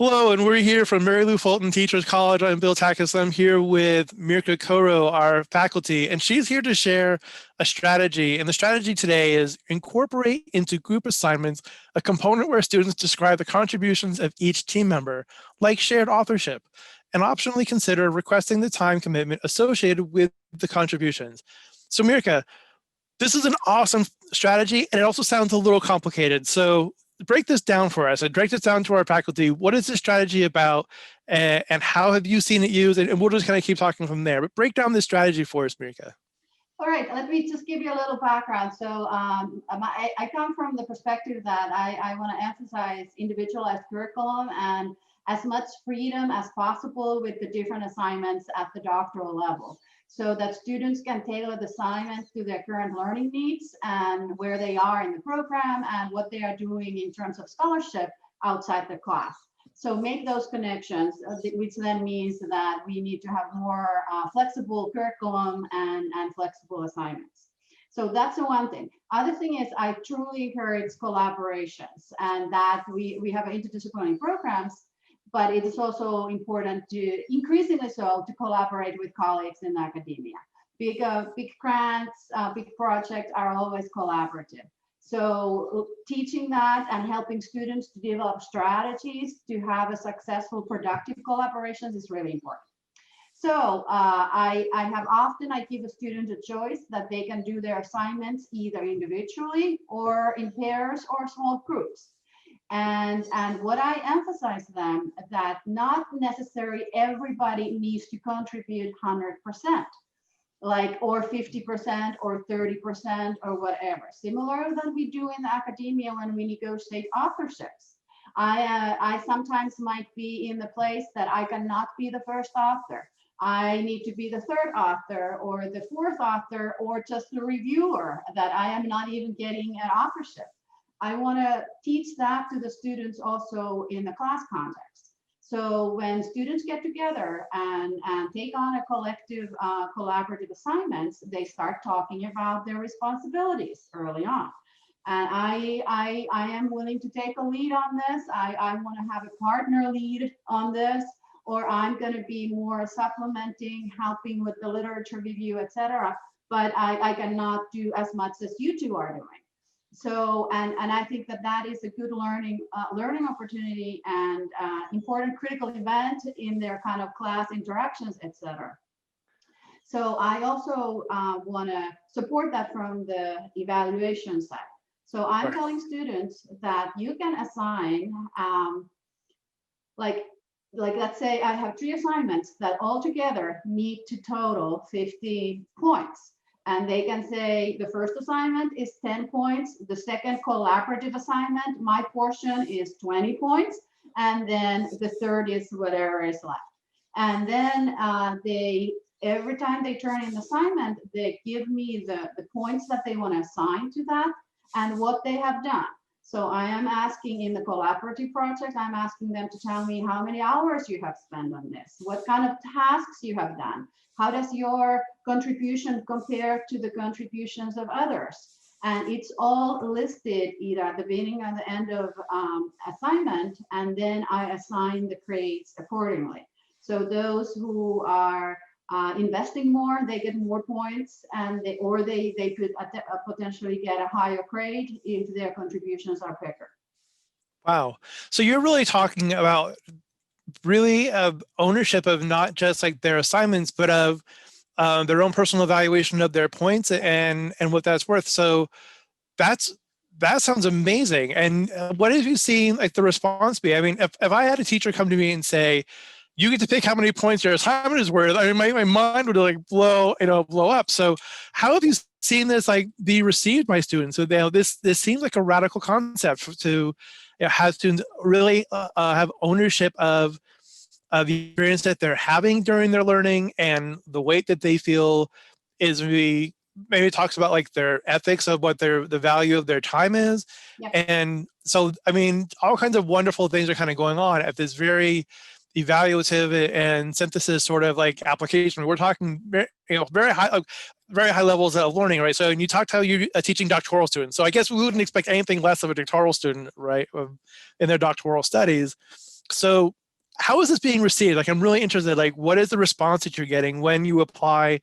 Hello, and we're here from Mary Lou Fulton Teachers College. I'm Bill Takis. I'm here with Mirka Koro, our faculty, and she's here to share a strategy. And the strategy today is incorporate into group assignments a component where students describe the contributions of each team member, like shared authorship, and optionally consider requesting the time commitment associated with the contributions. So Mirka, this is an awesome strategy, and it also sounds a little complicated. So break this down for us and break this down to our faculty. What is this strategy about, and how have you seen it used? And we'll just kind of keep talking from there. But break down this strategy for us, Mirka. All right, let me just give you a little background. So I come from the perspective that I want to emphasize individualized curriculum and as much freedom as possible with the different assignments at the doctoral level, so that students can tailor the assignments to their current learning needs and where they are in the program and what they are doing in terms of scholarship outside the class. So make those connections, which then means that we need to have more flexible curriculum and flexible assignments. So that's the one thing. Other thing is I truly encourage collaborations, and that we have interdisciplinary programs, but it is also important to, increasingly so, to collaborate with colleagues in academia. Big grants, big projects are always collaborative. So teaching that and helping students to develop strategies to have a successful, productive collaborations is really important. So I give a student a choice that they can do their assignments either individually or in pairs or small groups. And what I emphasize them that not necessarily everybody needs to contribute 100%, like or 50% or 30% or whatever. Similar than we do in academia when we negotiate authorships. I sometimes might be in the place that I cannot be the first author. I need to be the third author or the fourth author or just the reviewer, that I am not even getting an authorship. I want to teach that to the students also in the class context. So when students get together and take on a collective collaborative assignments, they start talking about their responsibilities early on. And I am willing to take a lead on this. I want to have a partner lead on this, or I'm going to be more supplementing, helping with the literature review, etc. But I cannot do as much as you two are doing. So, and I think that is a good learning opportunity and important critical event in their kind of class interactions, etc. So I also want to support that from the evaluation side. So I'm telling students that you can assign, like let's say I have 3 assignments that all together need to total 50 points. And they can say the first assignment is 10 points, the second collaborative assignment, my portion is 20 points, and then the third is whatever is left. And then every time they turn in an assignment, they give me the points that they want to assign to that and what they have done. So I am asking in the collaborative project, I'm asking them to tell me how many hours you have spent on this, what kind of tasks you have done, how does your contribution compare to the contributions of others? And it's all listed either at the beginning or the end of assignment, and then I assign the grades accordingly. So those who are investing more, they get more points, and they could potentially get a higher grade if their contributions are bigger. Wow. So you're really talking about really ownership of not just like their assignments, but of their own personal evaluation of their points and what that's worth. So that sounds amazing. And what have you seen like the response be? I mean, if I had a teacher come to me and say, you get to pick how many points your assignment is worth, I mean, my mind would like blow up. So how have you seen this like be received by students? So this seems like a radical concept to have students really have ownership of the experience that they're having during their learning and the weight that they feel is maybe talks about like their ethics of what the value of their time is. Yep. And so, I mean, all kinds of wonderful things are kind of going on at this very evaluative and synthesis sort of like application. We're talking very high levels of learning, right? So, and you talked how you're teaching doctoral students. So I guess we wouldn't expect anything less of a doctoral student, right, in their doctoral studies. So how is this being received? Like, I'm really interested, like, what is the response that you're getting when you apply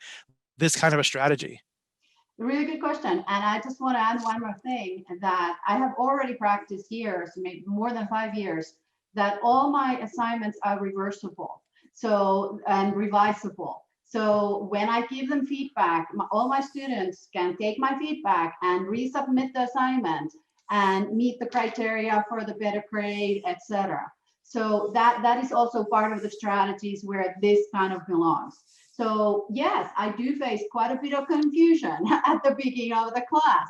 this kind of a strategy? Really good question. And I just want to add one more thing, that I have already practiced years, maybe more than 5 years, that all my assignments are reversible. So, and revisable. So when I give them feedback, all my students can take my feedback and resubmit the assignment and meet the criteria for the better grade, etc. So that is also part of the strategies where this kind of belongs. So yes, I do face quite a bit of confusion at the beginning of the class.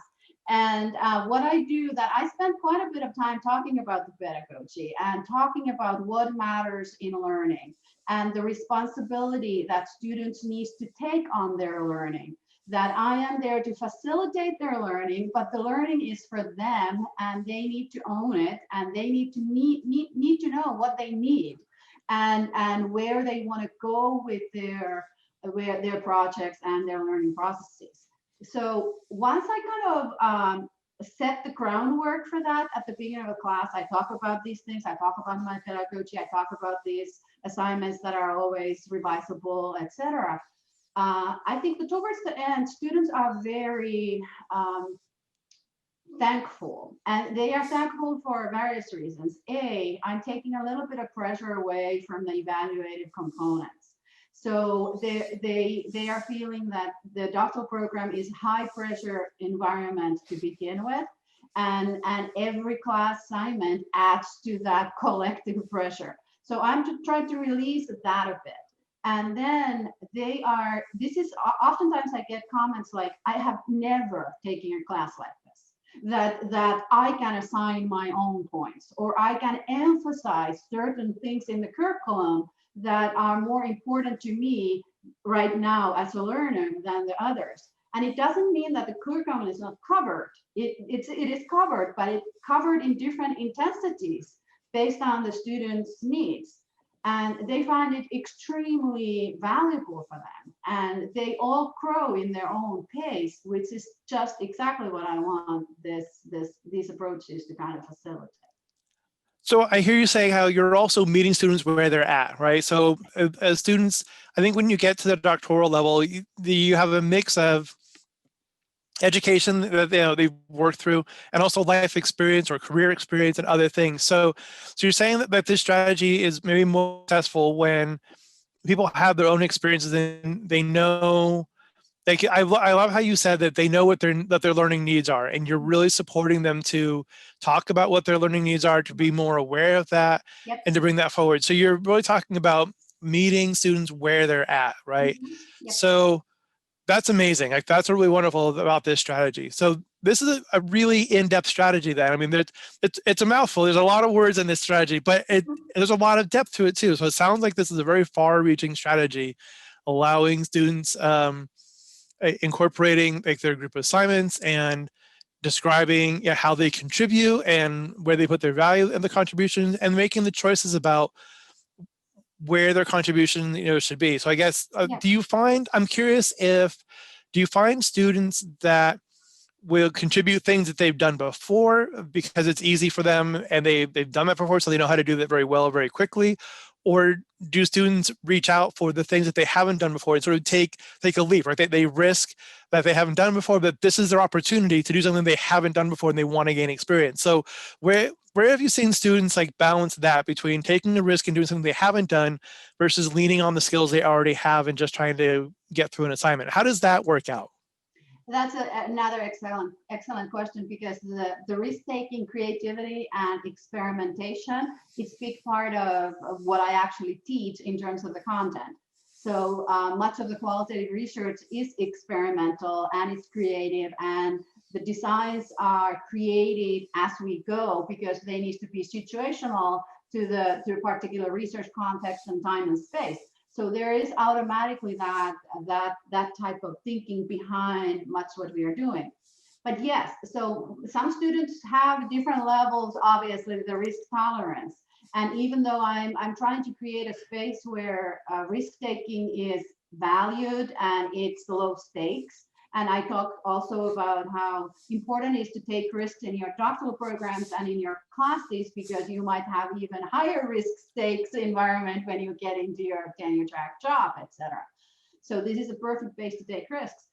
And what I do, that I spend quite a bit of time talking about the pedagogy and talking about what matters in learning and the responsibility that students need to take on their learning. That I am there to facilitate their learning, but the learning is for them and they need to own it, and they need to know what they need and where they want to go with their projects and their learning processes. So once I kind of set the groundwork for that at the beginning of a class, I talk about these things, I talk about my pedagogy, I talk about these assignments that are always revisable, etc. I think that towards the end, students are very thankful, and they are thankful for various reasons. I'm taking a little bit of pressure away from the evaluative components. So they are feeling that the doctoral program is high pressure environment to begin with, and every class assignment adds to that collective pressure. So I'm trying to release that a bit. And then oftentimes I get comments like, I have never taken a class like this, that I can assign my own points, or I can emphasize certain things in the curriculum that are more important to me right now as a learner than the others. And it doesn't mean that the curriculum is not covered. It is covered, but it's covered in different intensities based on the students' needs. And they find it extremely valuable for them. And they all grow in their own pace, which is just exactly what I want these approaches to kind of facilitate. So I hear you saying how you're also meeting students where they're at, right? So as students, I think when you get to the doctoral level, you have a mix of education that they've worked through, and also life experience or career experience and other things. So you're saying that this strategy is maybe more successful when people have their own experiences and they know. Like, I love how you said that they know what their learning needs are, and you're really supporting them to talk about what their learning needs are, to be more aware of that, Yep. and to bring that forward. So you're really talking about meeting students where they're at, right? Mm-hmm. Yep. So that's amazing. Like, that's really wonderful about this strategy. So this is a really in-depth strategy then. I mean, it's a mouthful. There's a lot of words in this strategy, but there's a lot of depth to it too. So it sounds like this is a very far-reaching strategy, allowing students incorporating like their group assignments and describing how they contribute and where they put their value in the contribution, and making the choices about where their contribution should be. So I guess I'm curious, do you find students that will contribute things that they've done before because it's easy for them and they've done that before, so they know how to do that very well very quickly? Or do students reach out for the things that they haven't done before and sort of take a leap, right? They risk that they haven't done before, but this is their opportunity to do something they haven't done before and they want to gain experience. So where have you seen students like balance that between taking a risk and doing something they haven't done versus leaning on the skills they already have and just trying to get through an assignment? How does that work out? That's another excellent question, because the risk-taking, creativity, and experimentation is a big part of what I actually teach in terms of the content. So much of the qualitative research is experimental and it's creative, and the designs are created as we go because they need to be situational to the particular research context and time and space. So there is automatically that type of thinking behind much what we are doing. But yes, so some students have different levels, obviously, the risk tolerance. And even though I'm trying to create a space where risk taking is valued and it's low stakes, And I talk also about how important it is to take risks in your doctoral programs and in your classes, because you might have even higher risk stakes environment when you get into your tenure track job, etc. So this is a perfect place to take risks.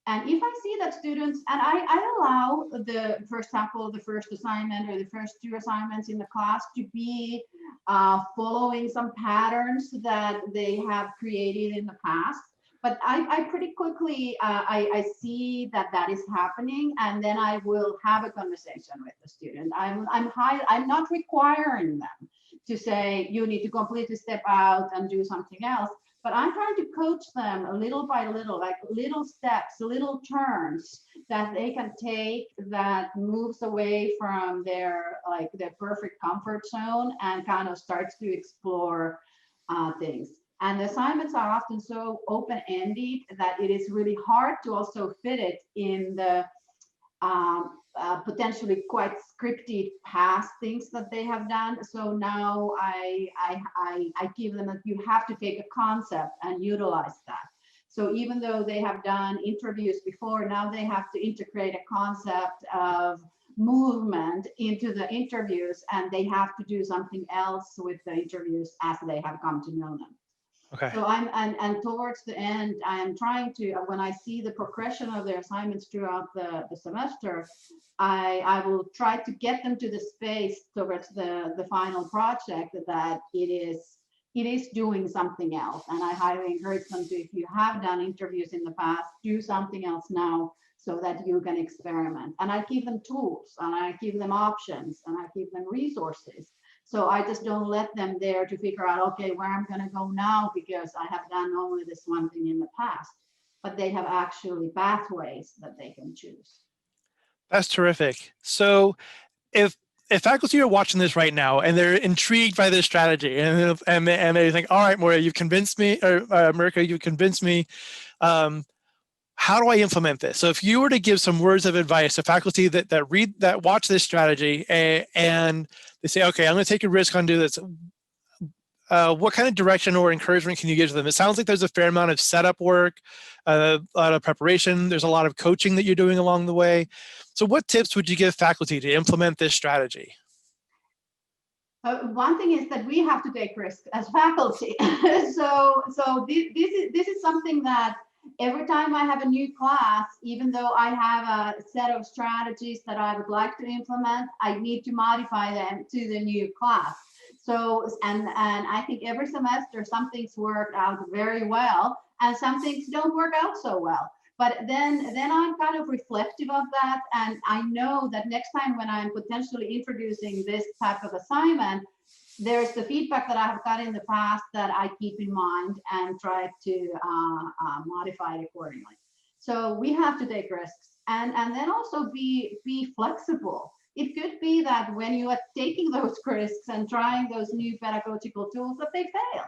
And if I see that students, and I allow the, for example, the first assignment or the first 2 assignments in the class to be following some patterns that they have created in the past. But I pretty quickly, I see that that is happening, and then I will have a conversation with the student. I'm not requiring them to say, you need to completely step out and do something else. But I'm trying to coach them little by little, like little steps, little turns that they can take that moves away from their perfect comfort zone and kind of starts to explore things. And the assignments are often so open-ended that it is really hard to also fit it in the potentially quite scripted past things that they have done. So now I give them that you have to take a concept and utilize that. So even though they have done interviews before, now they have to integrate a concept of movement into the interviews, and they have to do something else with the interviews as they have come to know them. Okay. So and towards the end, I am trying to, when I see the progression of their assignments throughout the semester, I will try to get them to the space towards the final project that it is doing something else. And I highly encourage them to, if you have done interviews in the past, do something else now so that you can experiment. And I give them tools, and I give them options, and I give them resources. So I just don't let them there to figure out, okay, where I'm going to go now because I have done only this one thing in the past. But they have actually pathways that they can choose. That's terrific. So if faculty are watching this right now and they're intrigued by this strategy, and they think, all right, Moira, you've convinced me, or Mirka, you've convinced me. How do I implement this? So if you were to give some words of advice to faculty that watch this strategy and they say, okay, I'm going to take a risk on do this, what kind of direction or encouragement can you give to them? It sounds like there's a fair amount of setup work, a lot of preparation. There's a lot of coaching that you're doing along the way. So what tips would you give faculty to implement this strategy? One thing is that we have to take risks as faculty. so this is something that every time I have a new class, even though I have a set of strategies that I would like to implement, I need to modify them to the new class. So, and I think every semester some things work out very well and some things don't work out so well. But then I'm kind of reflective of that. And I know that next time when I'm potentially introducing this type of assignment, there's the feedback that I have got in the past that I keep in mind and try to modify it accordingly. So we have to take risks and then also be flexible. It could be that when you are taking those risks and trying those new pedagogical tools that they fail.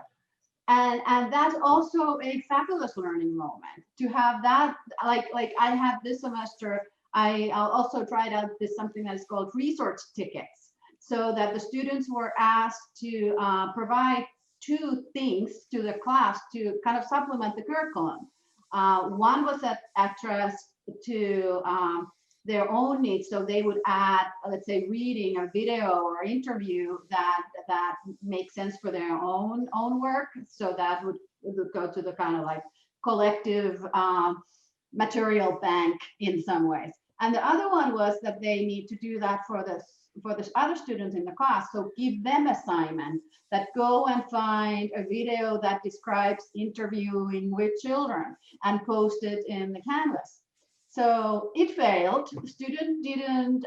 And that's also a fabulous learning moment to have that, like I have this semester, I'll also tried out this something that's called resource tickets, so that the students were asked to provide 2 things to the class to kind of supplement the curriculum. One was addressed to their own needs, so they would add, let's say, reading a video or interview that makes sense for their own work. So that would go to the kind of like collective material bank in some ways. And the other one was that they need to do that for the other students in the class. So give them assignment that go and find a video that describes interviewing with children and post it in the Canvas. So it failed. The student didn't,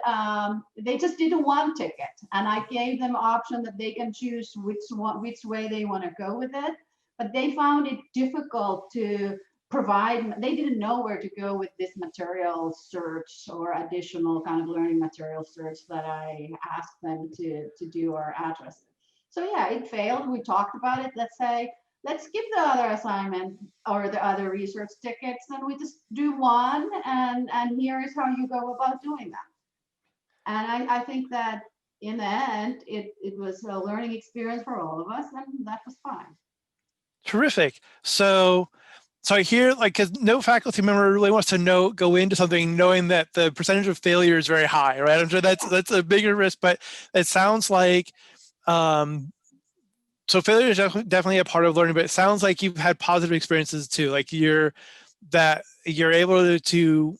they just did one ticket, and I gave them option that they can choose which way they want to go with it. But they found it difficult to provide, they didn't know where to go with this material search or additional kind of learning material search that I asked them to do or address. So yeah, it failed. We talked about it. Let's say, let's give the other assignment or the other research tickets, and we just do one, and here is how you go about doing that. And I think that in the end, it was a learning experience for all of us, and that was fine. Terrific. So So I hear, like, because no faculty member really wants to go into something knowing that the percentage of failure is very high, right? I'm sure that's a bigger risk, but it sounds like um, so failure is definitely a part of learning, but it sounds like you've had positive experiences too. Like you're able to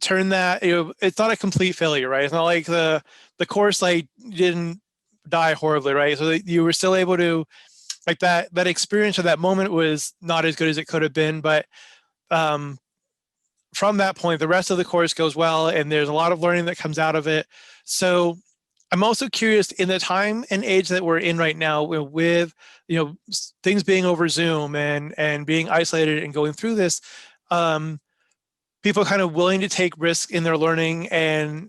turn that, it's not a complete failure, right? It's not like the course like didn't die horribly, right? So you were still able to, like, that experience of that moment was not as good as it could have been, but um, from that point, the rest of the course goes well, and there's a lot of learning that comes out of it. So I'm also curious, in the time and age that we're in right now, with things being over Zoom and being isolated and going through this, um, people kind of willing to take risks in their learning and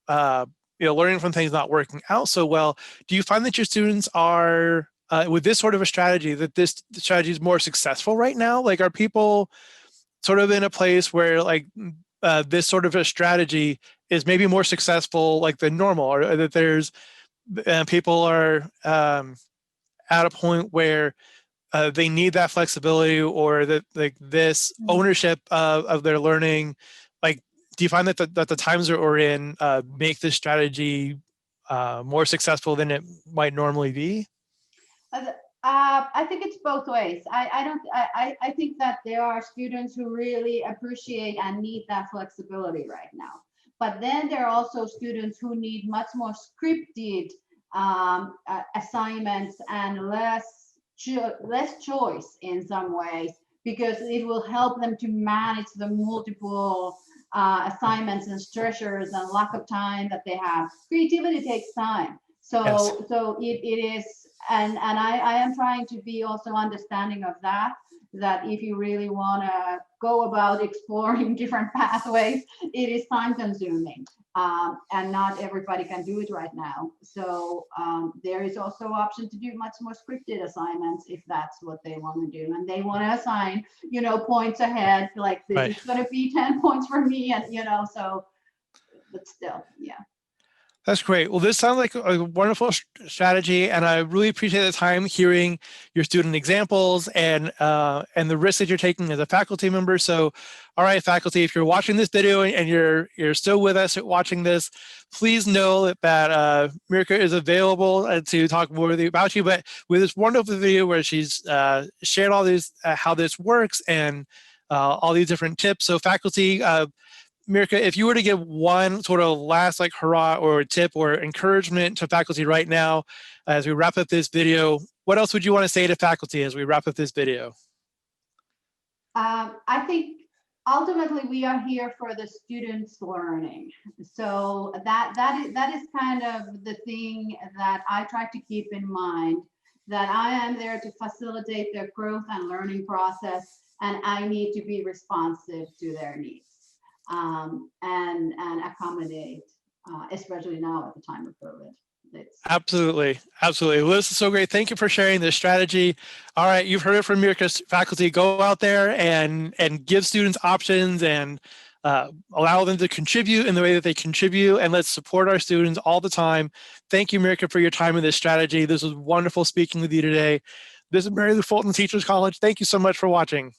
uh, learning from things not working out so well. Do you find that your students are with this sort of a strategy, that this strategy is more successful right now? Like, are people sort of in a place where, like, this sort of a strategy is maybe more successful like than normal, or that there's people are at a point where they need that flexibility, or that, like, this ownership of their learning? Like, do you find that the times that we're in make this strategy more successful than it might normally be? I think it's both ways. I don't. I think that there are students who really appreciate and need that flexibility right now. But then there are also students who need much more scripted assignments and less choice in some ways, because it will help them to manage the multiple assignments and stressors and lack of time that they have. Creativity takes time. Yes. So it is, and I am trying to be also understanding of that, that if you really want to go about exploring different pathways, it is time consuming, and not everybody can do it right now. So there is also option to do much more scripted assignments if that's what they want to do, and they want to assign points ahead, like this Right. is going to be 10 points for me, and so, but still, yeah. That's great. Well, this sounds like a wonderful strategy, and I really appreciate the time hearing your student examples and the risks that you're taking as a faculty member. So, all right, faculty, if you're watching this video and you're still with us watching this, please know that Mirka is available to talk more about you. But with this wonderful video where she's shared all these how this works and all these different tips. So, faculty. Mirka, if you were to give one sort of last, like, hurrah or tip or encouragement to faculty right now as we wrap up this video, what else would you want to say to faculty as we wrap up this video? I think ultimately we are here for the students learning. So that is kind of the thing that I try to keep in mind, that I am there to facilitate their growth and learning process, and I need to be responsive to their needs. And accommodate, especially now at the time of COVID. Absolutely. Absolutely. Well, this is so great. Thank you for sharing this strategy. All right, you've heard it from Mirka's faculty. Go out there and give students options and allow them to contribute in the way that they contribute, and let's support our students all the time. Thank you, Mirka, for your time in this strategy. This was wonderful speaking with you today. This is Mary Lou Fulton Teachers College. Thank you so much for watching.